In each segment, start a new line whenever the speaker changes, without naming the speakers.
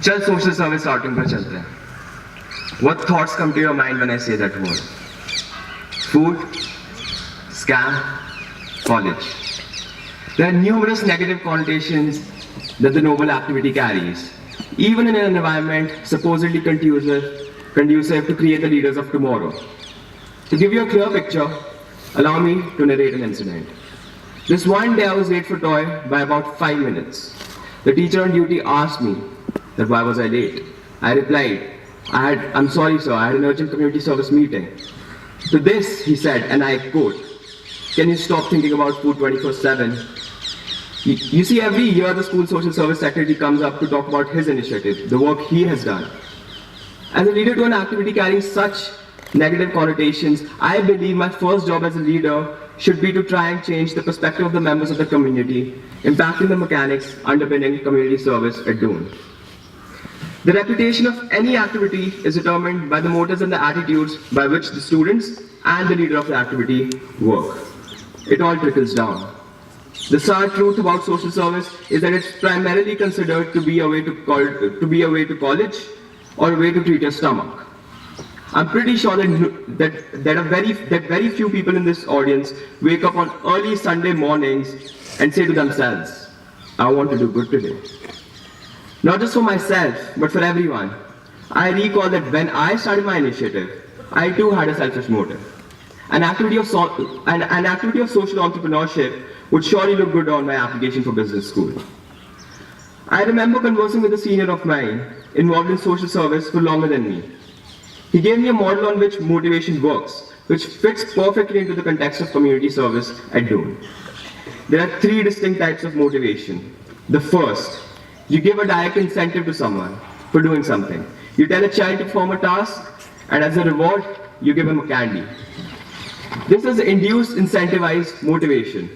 चल social service outing पर चलते हैं. What thoughts come to your mind when I say that word? Food, scam, college. There are numerous negative connotations that the noble activity carries, even in an environment supposedly conducive to create the leaders of tomorrow. To give you a clear picture, allow me to narrate an incident. This one day I was late for toy by about 5 minutes. The teacher on duty asked me that why was I late. I replied, I'm sorry sir, I had an urgent community service meeting. To this he said, and I quote, can you stop thinking about food 24/7? You see, every year the school social service secretary comes up to talk about his initiative, the work he has done. As a leader to an activity carrying such negative connotations, I believe my first job as a leader should be to try and change the perspective of the members of the community, impacting the mechanics underpinning community service at Doon. The reputation of any activity is determined by the motives and the attitudes by which the students and the leader of the activity work. It all trickles down. The sad truth about social service is that it's primarily considered to be a way to college or a way to treat your stomach. I'm pretty sure that very few people in this audience wake up on early Sunday mornings and say to themselves, I want to do good today. Not just for myself, but for everyone. I recall that when I started my initiative, I too had a selfish motive. An activity of social entrepreneurship would surely look good on my application for business school. I remember conversing with a senior of mine involved in social service for longer than me. He gave me a model on which motivation works, which fits perfectly into the context of community service at Doon. There are 3 distinct types of motivation. The first, you give a direct incentive to someone for doing something. You tell a child to perform a task, and as a reward, you give him a candy. This is induced incentivized motivation.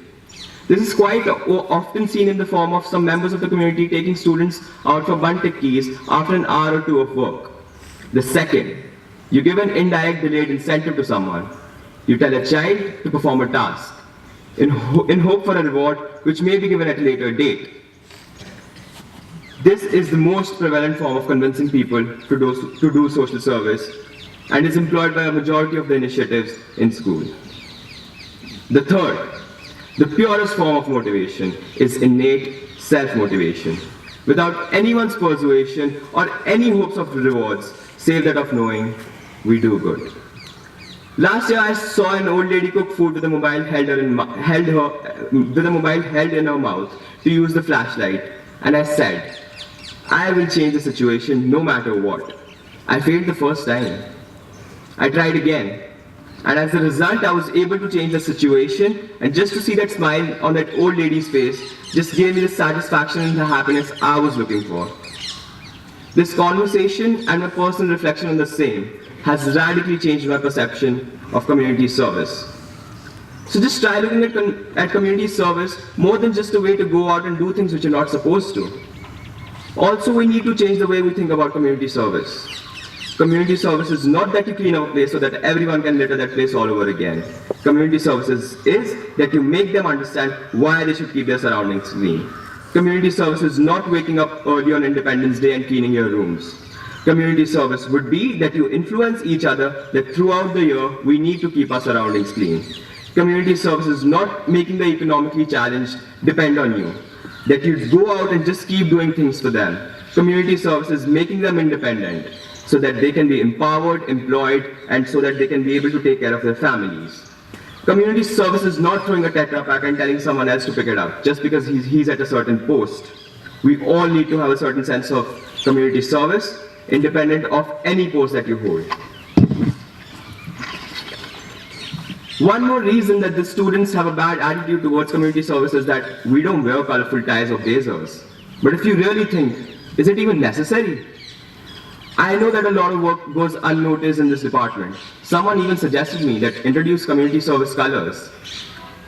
This is quite often seen in the form of some members of the community taking students out for bun tikkies after an hour or 2 of work. The second, you give an indirect delayed incentive to someone. You tell a child to perform a task in hope for a reward which may be given at a later date. This is the most prevalent form of convincing people to do social service and is employed by a majority of the initiatives in school. The third, the purest form of motivation is innate self-motivation, without anyone's persuasion or any hopes of rewards, save that of knowing we do good. Last year I saw an old lady cook food with a mobile held in her mouth to use the flashlight, and I said, I will change the situation no matter what. I failed the first time. I tried again. And as a result, I was able to change the situation, and just to see that smile on that old lady's face just gave me the satisfaction and the happiness I was looking for. This conversation and my personal reflection on the same has radically changed my perception of community service. So just try looking at community service more than just a way to go out and do things which you're not supposed to. Also, we need to change the way we think about community service. Community service is not that you clean up a place so that everyone can litter that place all over again. Community services is that you make them understand why they should keep their surroundings clean. Community service is not waking up early on Independence Day and cleaning your rooms. Community service would be that you influence each other that throughout the year we need to keep our surroundings clean. Community service is not making the economically challenged depend on you. That you go out and just keep doing things for them. Community service is making them independent so that they can be empowered, employed, and so that they can be able to take care of their families. Community service is not throwing a Tetra Pak and telling someone else to pick it up just because he's at a certain post. We all need to have a certain sense of community service, independent of any post that you hold. One more reason that the students have a bad attitude towards community service is that we don't wear colorful ties or blazers. But if you really think, is it even necessary? I know that a lot of work goes unnoticed in this department. Someone even suggested me that introduce community service colors.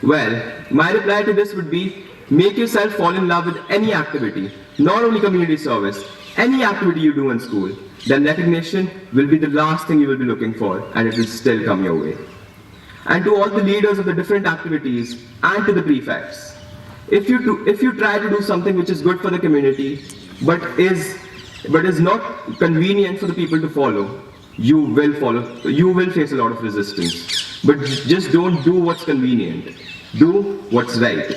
Well, my reply to this would be, make yourself fall in love with any activity, not only community service, any activity you do in school. Then recognition will be the last thing you will be looking for, and it will still come your way. And to all the leaders of the different activities and to the prefects, if you try to do something which is good for the community, but is not convenient for the people to follow, you will face a lot of resistance. But just don't do what's convenient. Do what's right.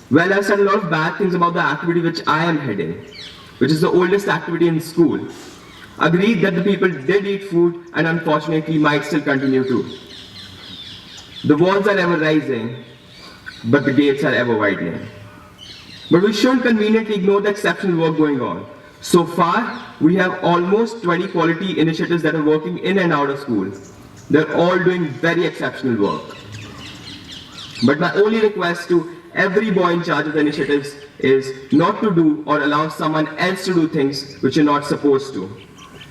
Well, I've said a lot of bad things about the activity which I am heading, which is the oldest activity in school. Agreed that the people did eat food and unfortunately might still continue to. The walls are ever rising, but the gates are ever widening. But we shouldn't conveniently ignore the exceptional work going on. So far, we have almost 20 quality initiatives that are working in and out of school. They're all doing very exceptional work. But my only request to every boy in charge of the initiatives is not to do or allow someone else to do things which you're not supposed to.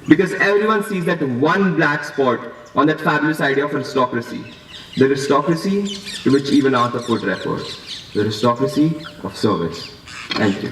Because everyone sees that one black spot on that fabulous idea of aristocracy. The aristocracy to which even Arthur Ford refers. The aristocracy of service. Thank you.